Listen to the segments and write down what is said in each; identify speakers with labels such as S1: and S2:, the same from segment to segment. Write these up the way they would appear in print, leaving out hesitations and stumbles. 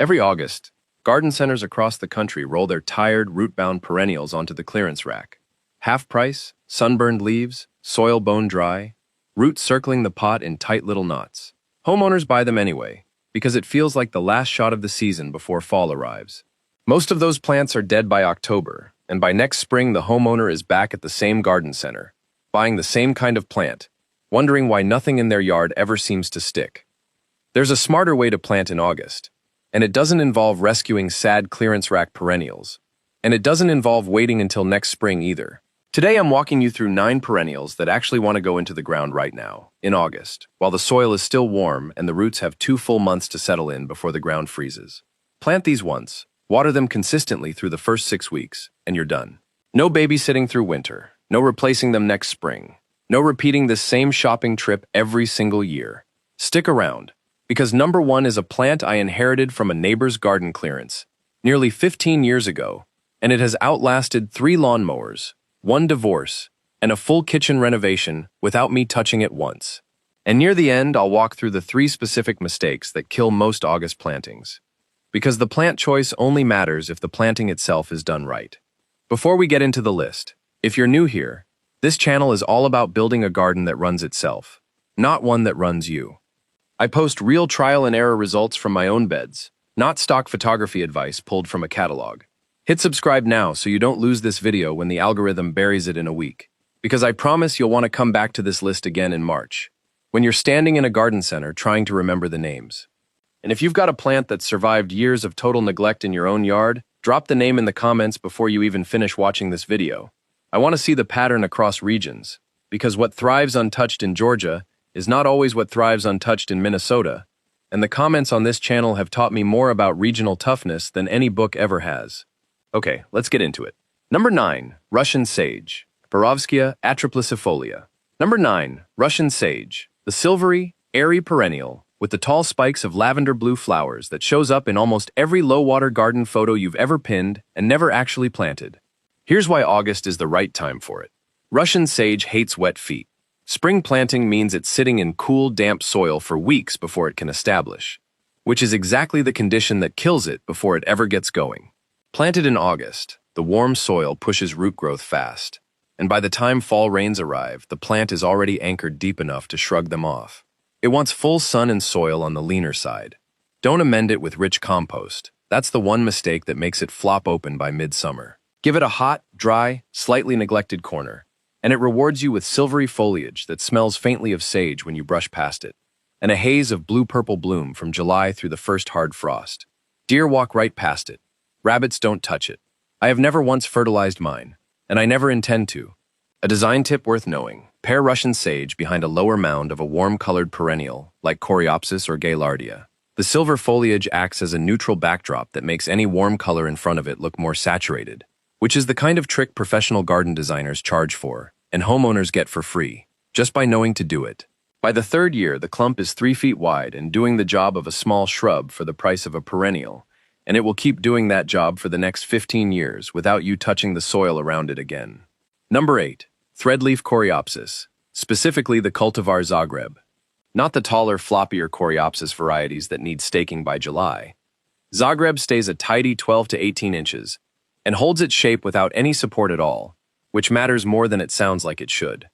S1: Every August, garden centers across the country roll their tired, root-bound perennials onto the clearance rack. Half price, sunburned leaves, soil bone dry, roots circling the pot in tight little knots. Homeowners buy them anyway, because it feels like the last shot of the season before fall arrives. Most of those plants are dead by October, and by next spring the homeowner is back at the same garden center, buying the same kind of plant, wondering why nothing in their yard ever seems to stick. There's a smarter way to plant in August, and it doesn't involve rescuing sad clearance rack perennials, and it doesn't involve waiting until next spring either. Today I'm walking you through 9 perennials that actually want to go into the ground right now, in August, while the soil is still warm and the roots have 2 full months to settle in before the ground freezes. Plant these once, water them consistently through the first 6 weeks, and you're done. No babysitting through winter, no replacing them next spring, no repeating this same shopping trip every single year. Stick around, because number 1 is a plant I inherited from a neighbor's garden clearance nearly 15 years ago, and it has outlasted 3 lawnmowers, 1 divorce, and a full kitchen renovation without me touching it once. And near the end, I'll walk through the 3 specific mistakes that kill most August plantings. Because the plant choice only matters if the planting itself is done right. Before we get into the list, if you're new here, this channel is all about building a garden that runs itself, not one that runs you. I post real trial and error results from my own beds, not stock photography advice pulled from a catalog. Hit subscribe now so you don't lose this video when the algorithm buries it in a week, because I promise you'll want to come back to this list again in March, when you're standing in a garden center trying to remember the names. And if you've got a plant that's survived years of total neglect in your own yard, drop the name in the comments before you even finish watching this video. I want to see the pattern across regions, because what thrives untouched in Georgia is not always what thrives untouched in Minnesota, and the comments on this channel have taught me more about regional toughness than any book ever has. Okay, let's get into it. Number 9, Russian Sage, Borovskia atriplycifolia. Number 9, Russian Sage, the silvery, airy perennial with the tall spikes of lavender blue flowers that shows up in almost every low-water garden photo you've ever pinned and never actually planted. Here's why August is the right time for it. Russian sage hates wet feet. Spring planting means it's sitting in cool, damp soil for weeks before it can establish, which is exactly the condition that kills it before it ever gets going. Planted in August, the warm soil pushes root growth fast, and by the time fall rains arrive, the plant is already anchored deep enough to shrug them off. It wants full sun and soil on the leaner side. Don't amend it with rich compost. That's the one mistake that makes it flop open by midsummer. Give it a hot, dry, slightly neglected corner, and it rewards you with silvery foliage that smells faintly of sage when you brush past it, and a haze of blue-purple bloom from July through the first hard frost. Deer walk right past it. Rabbits don't touch it. I have never once fertilized mine, and I never intend to. A design tip worth knowing: pair Russian sage behind a lower mound of a warm-colored perennial, like Coreopsis or Gaillardia. The silver foliage acts as a neutral backdrop that makes any warm color in front of it look more saturated, which is the kind of trick professional garden designers charge for, and homeowners get for free, just by knowing to do it. By the 3rd year, the clump is 3 feet wide and doing the job of a small shrub for the price of a perennial, and it will keep doing that job for the next 15 years without you touching the soil around it again. Number 8, Threadleaf Coreopsis, specifically the cultivar Zagreb. Not the taller, floppier Coreopsis varieties that need staking by July. Zagreb stays a tidy 12 to 18 inches and holds its shape without any support at all, which matters more than it sounds like it should.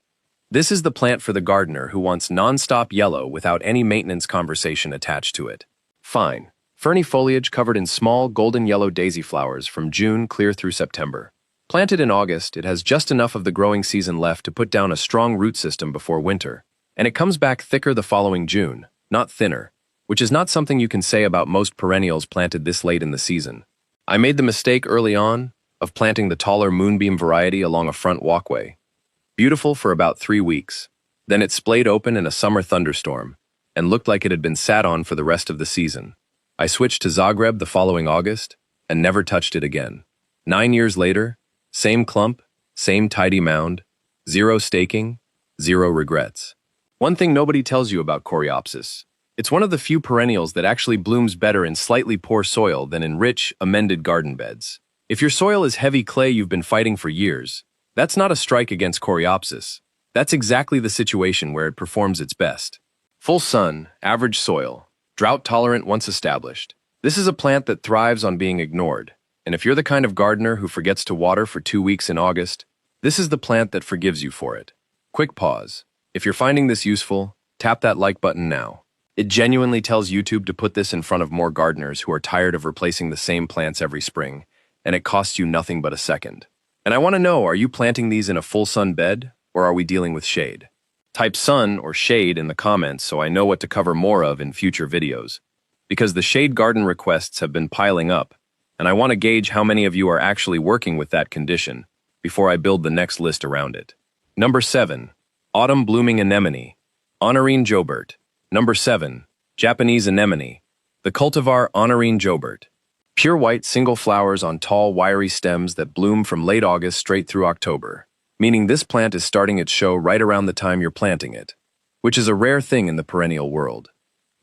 S1: This is the plant for the gardener who wants non-stop yellow without any maintenance conversation attached to it. Fine. Ferny foliage covered in small golden yellow daisy flowers from June clear through September. Planted in August, it has just enough of the growing season left to put down a strong root system before winter, and it comes back thicker the following June, not thinner, which is not something you can say about most perennials planted this late in the season. I made the mistake early on of planting the taller moonbeam variety along a front walkway. Beautiful for about 3 weeks. Then it splayed open in a summer thunderstorm and looked like it had been sat on for the rest of the season. I switched to Zagreb the following August and never touched it again. 9 years later, same clump, same tidy mound, 0 staking, 0 regrets. One thing nobody tells you about Coreopsis: it's one of the few perennials that actually blooms better in slightly poor soil than in rich, amended garden beds. If your soil is heavy clay you've been fighting for years, that's not a strike against Coreopsis. That's exactly the situation where it performs its best. Full sun, average soil, drought-tolerant once established. This is a plant that thrives on being ignored, and if you're the kind of gardener who forgets to water for 2 weeks in August, this is the plant that forgives you for it. Quick pause. If you're finding this useful, tap that like button now. It genuinely tells YouTube to put this in front of more gardeners who are tired of replacing the same plants every spring, and it costs you nothing but a second. And I want to know, are you planting these in a full sun bed, or are we dealing with shade? Type sun or shade in the comments so I know what to cover more of in future videos, because the shade garden requests have been piling up, and I want to gauge how many of you are actually working with that condition before I build the next list around it. Number 7. Autumn blooming anemone, Honorine Jobert. Number 7. Japanese anemone, the cultivar Honorine Jobert. Pure white single flowers on tall, wiry stems that bloom from late August straight through October, meaning this plant is starting its show right around the time you're planting it, which is a rare thing in the perennial world.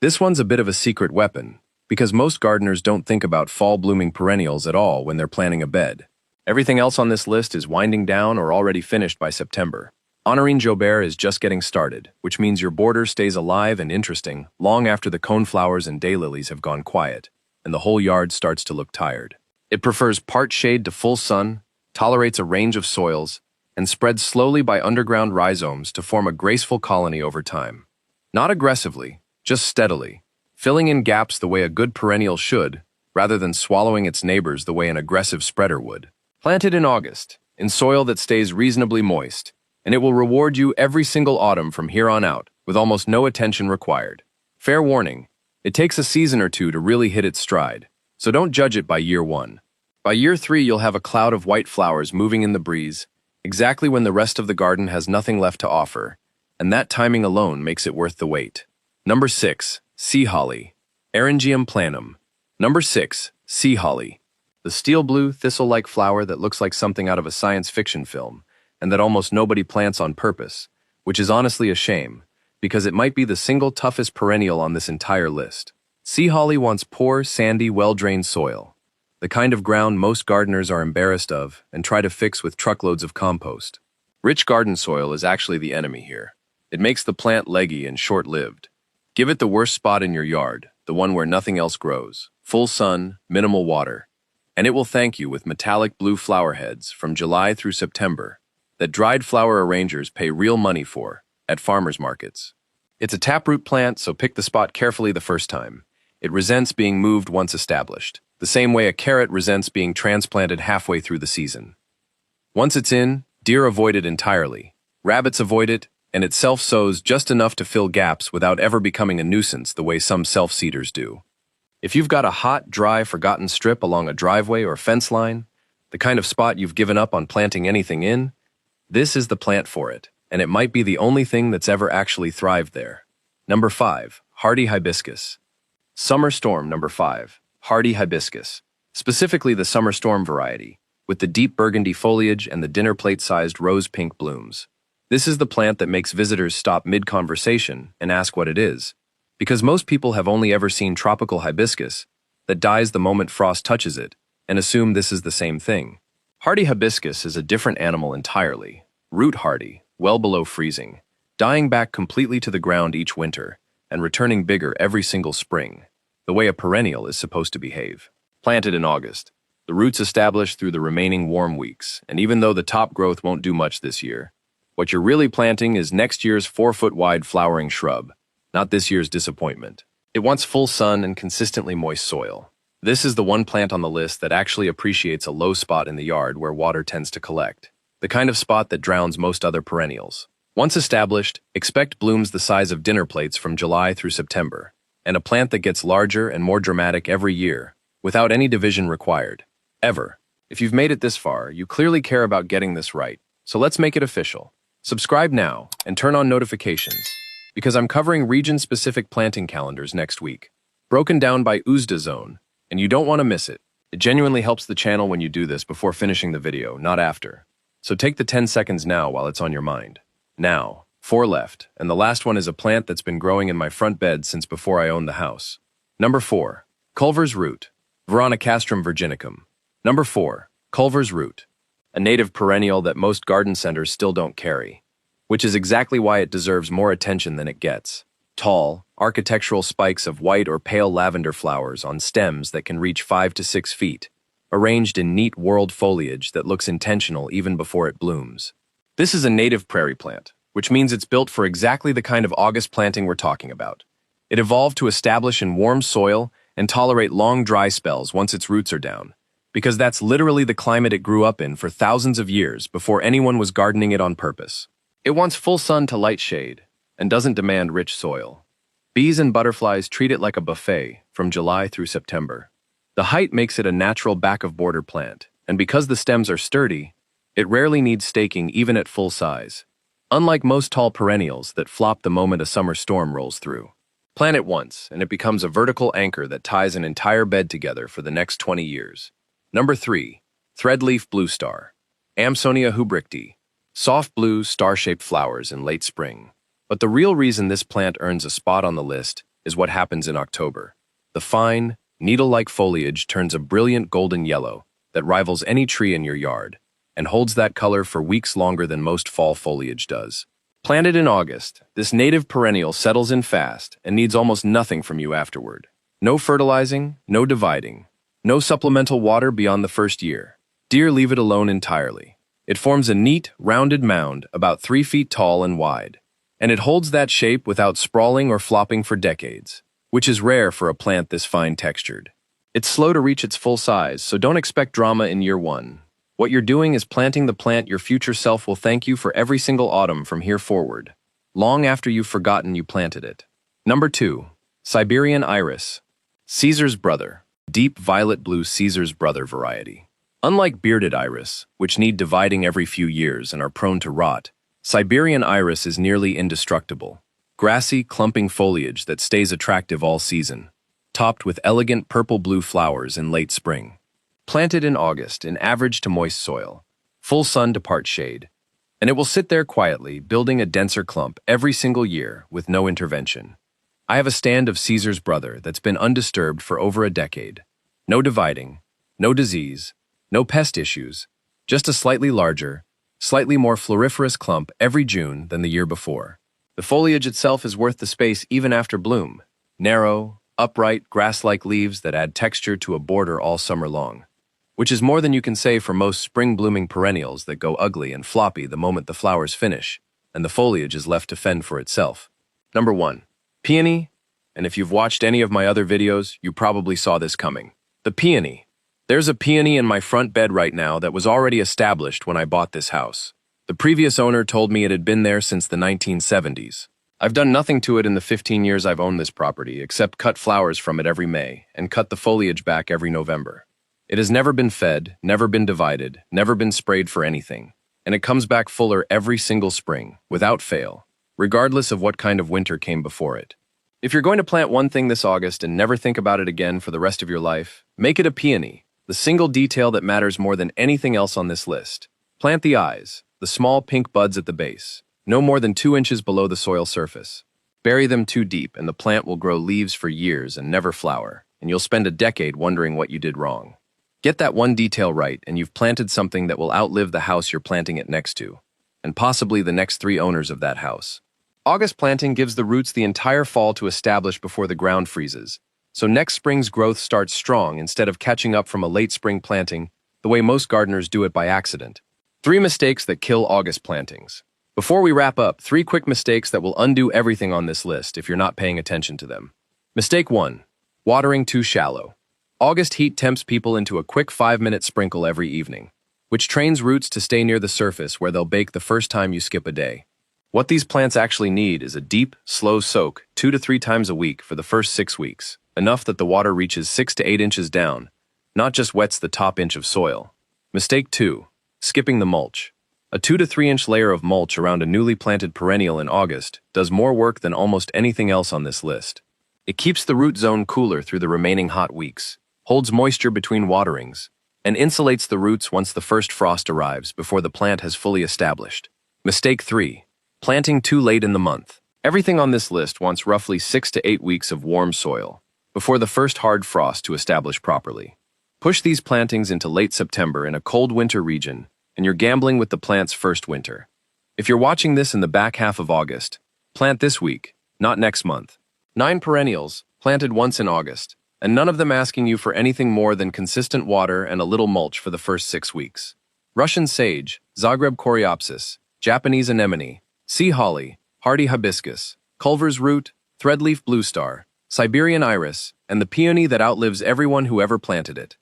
S1: This one's a bit of a secret weapon, because most gardeners don't think about fall-blooming perennials at all when they're planting a bed. Everything else on this list is winding down or already finished by September. Honorine Jobert is just getting started, which means your border stays alive and interesting long after the coneflowers and daylilies have gone quiet, and the whole yard starts to look tired. It prefers part shade to full sun, tolerates a range of soils, and spreads slowly by underground rhizomes to form a graceful colony over time. Not aggressively, just steadily, filling in gaps the way a good perennial should, rather than swallowing its neighbors the way an aggressive spreader would. Planted in August, in soil that stays reasonably moist, and it will reward you every single autumn from here on out, with almost no attention required. Fair warning, it takes a season or two to really hit its stride, so don't judge it by year 1. By year 3, you'll have a cloud of white flowers moving in the breeze, exactly when the rest of the garden has nothing left to offer, and that timing alone makes it worth the wait. Number 6. Sea Holly, Eryngium planum. Number 6. Sea Holly, the steel blue, thistle-like flower that looks like something out of a science fiction film, and that almost nobody plants on purpose, which is honestly a shame, because it might be the single toughest perennial on this entire list. Sea holly wants poor, sandy, well-drained soil, the kind of ground most gardeners are embarrassed of and try to fix with truckloads of compost. Rich garden soil is actually the enemy here. It makes the plant leggy and short-lived. Give it the worst spot in your yard, the one where nothing else grows, full sun, minimal water, and it will thank you with metallic blue flower heads from July through September that dried flower arrangers pay real money for at farmers markets. It's a taproot plant, so pick the spot carefully the first time. It resents being moved once established, the same way a carrot resents being transplanted halfway through the season. Once it's in, deer avoid it entirely, rabbits avoid it, and it self-sows just enough to fill gaps without ever becoming a nuisance the way some self-seeders do. If you've got a hot, dry, forgotten strip along a driveway or fence line, the kind of spot you've given up on planting anything in, this is the plant for it, and it might be the only thing that's ever actually thrived there. Number 5. Hardy hibiscus. Summer storm. Number 5. Hardy hibiscus. Specifically the summer storm variety, with the deep burgundy foliage and the dinner plate-sized rose-pink blooms. This is the plant that makes visitors stop mid-conversation and ask what it is, because most people have only ever seen tropical hibiscus that dies the moment frost touches it and assume this is the same thing. Hardy hibiscus is a different animal entirely, root hardy, well below freezing, dying back completely to the ground each winter and returning bigger every single spring, the way a perennial is supposed to behave. Planted in August, the roots establish through the remaining warm weeks, and even though the top growth won't do much this year, what you're really planting is next year's 4-foot-wide flowering shrub, not this year's disappointment. It wants full sun and consistently moist soil. This is the one plant on the list that actually appreciates a low spot in the yard where water tends to collect, the kind of spot that drowns most other perennials. Once established, expect blooms the size of dinner plates from July through September, and a plant that gets larger and more dramatic every year, without any division required. Ever. If you've made it this far, you clearly care about getting this right, so let's make it official. Subscribe now and turn on notifications, because I'm covering region-specific planting calendars next week, broken down by USDA zone, and you don't want to miss it. It genuinely helps the channel when you do this before finishing the video, not after. So take the 10 seconds now while it's on your mind. Now, 4 left, and the last one is a plant that's been growing in my front bed since before I owned the house. Number 4. Culver's root, Veronicastrum virginicum. Number 4. Culver's root, a native perennial that most garden centers still don't carry, which is exactly why it deserves more attention than it gets. Tall, architectural spikes of white or pale lavender flowers on stems that can reach 5 to 6 feet, arranged in neat whorled foliage that looks intentional even before it blooms. This is a native prairie plant, which means it's built for exactly the kind of August planting we're talking about. It evolved to establish in warm soil and tolerate long dry spells once its roots are down, because that's literally the climate it grew up in for thousands of years before anyone was gardening it on purpose. It wants full sun to light shade, and doesn't demand rich soil. Bees and butterflies treat it like a buffet from July through September. The height makes it a natural back-of-border plant, and because the stems are sturdy, it rarely needs staking even at full size, unlike most tall perennials that flop the moment a summer storm rolls through. Plant it once, and it becomes a vertical anchor that ties an entire bed together for the next 20 years. Number 3. Threadleaf Blue Star. Amsonia hubrichti. Soft blue, star-shaped flowers in late spring. But the real reason this plant earns a spot on the list is what happens in October. The fine, needle-like foliage turns a brilliant golden yellow that rivals any tree in your yard, and holds that color for weeks longer than most fall foliage does. Planted in August, this native perennial settles in fast and needs almost nothing from you afterward. No fertilizing, no dividing, no supplemental water beyond the first year. Deer leave it alone entirely. It forms a neat, rounded mound about 3 feet tall and wide, and it holds that shape without sprawling or flopping for decades, which is rare for a plant this fine-textured. It's slow to reach its full size, so don't expect drama in year 1. What you're doing is planting the plant your future self will thank you for every single autumn from here forward, long after you've forgotten you planted it. Number 2. Siberian Iris. Caesar's Brother. Deep violet blue Caesar's Brother variety. Unlike bearded iris, which need dividing every few years and are prone to rot, Siberian iris is nearly indestructible. Grassy, clumping foliage that stays attractive all season, topped with elegant purple-blue flowers in late spring. Planted in August in average to moist soil, full sun to part shade, and it will sit there quietly, building a denser clump every single year with no intervention. I have a stand of Caesar's Brother that's been undisturbed for over a decade. No dividing, no disease, no pest issues, just a slightly larger, slightly more floriferous clump every June than the year before. The foliage itself is worth the space even after bloom. Narrow, upright, grass-like leaves that add texture to a border all summer long, which is more than you can say for most spring-blooming perennials that go ugly and floppy the moment the flowers finish, and the foliage is left to fend for itself. Number 1. Peony, and if you've watched any of my other videos, you probably saw this coming. The peony. There's a peony in my front bed right now that was already established when I bought this house. The previous owner told me it had been there since the 1970s. I've done nothing to it in the 15 years I've owned this property except cut flowers from it every May and cut the foliage back every November. It has never been fed, never been divided, never been sprayed for anything, and it comes back fuller every single spring, without fail, regardless of what kind of winter came before it. If you're going to plant one thing this August and never think about it again for the rest of your life, make it a peony, the single detail that matters more than anything else on this list. Plant the eyes, the small pink buds at the base, no more than 2 inches below the soil surface. Bury them too deep and the plant will grow leaves for years and never flower, and you'll spend a decade wondering what you did wrong. Get that one detail right and you've planted something that will outlive the house you're planting it next to, and possibly the next 3 owners of that house. August planting gives the roots the entire fall to establish before the ground freezes, so next spring's growth starts strong instead of catching up from a late spring planting the way most gardeners do it by accident. 3 mistakes that kill August plantings. Before we wrap up, 3 quick mistakes that will undo everything on this list if you're not paying attention to them. Mistake 1. Watering too shallow. August heat tempts people into a quick 5-minute sprinkle every evening, which trains roots to stay near the surface where they'll bake the first time you skip a day. What these plants actually need is a deep, slow soak 2 to 3 times a week for the first 6 weeks, enough that the water reaches 6 to 8 inches down, not just wets the top inch of soil. Mistake 2. Skipping the mulch. A 2 to 3 inch layer of mulch around a newly planted perennial in August does more work than almost anything else on this list. It keeps the root zone cooler through the remaining hot weeks, holds moisture between waterings, and insulates the roots once the first frost arrives before the plant has fully established. Mistake 3. Planting too late in the month. Everything on this list wants roughly 6 to 8 weeks of warm soil before the first hard frost to establish properly. Push these plantings into late September in a cold winter region, and you're gambling with the plant's first winter. If you're watching this in the back half of August, plant this week, not next month. 9 perennials, planted once in August, and none of them asking you for anything more than consistent water and a little mulch for the first 6 weeks. Russian sage, Zagreb coreopsis, Japanese anemone, sea holly, hardy hibiscus, Culver's root, threadleaf blue star, Siberian iris, and the peony that outlives everyone who ever planted it.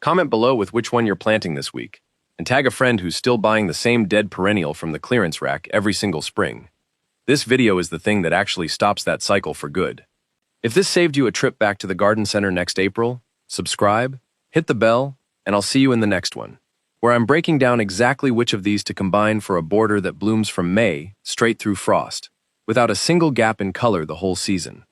S1: Comment below with which one you're planting this week, and tag a friend who's still buying the same dead perennial from the clearance rack every single spring. This video is the thing that actually stops that cycle for good. If this saved you a trip back to the garden center next April, subscribe, hit the bell, and I'll see you in the next one, where I'm breaking down exactly which of these to combine for a border that blooms from May straight through frost, without a single gap in color the whole season.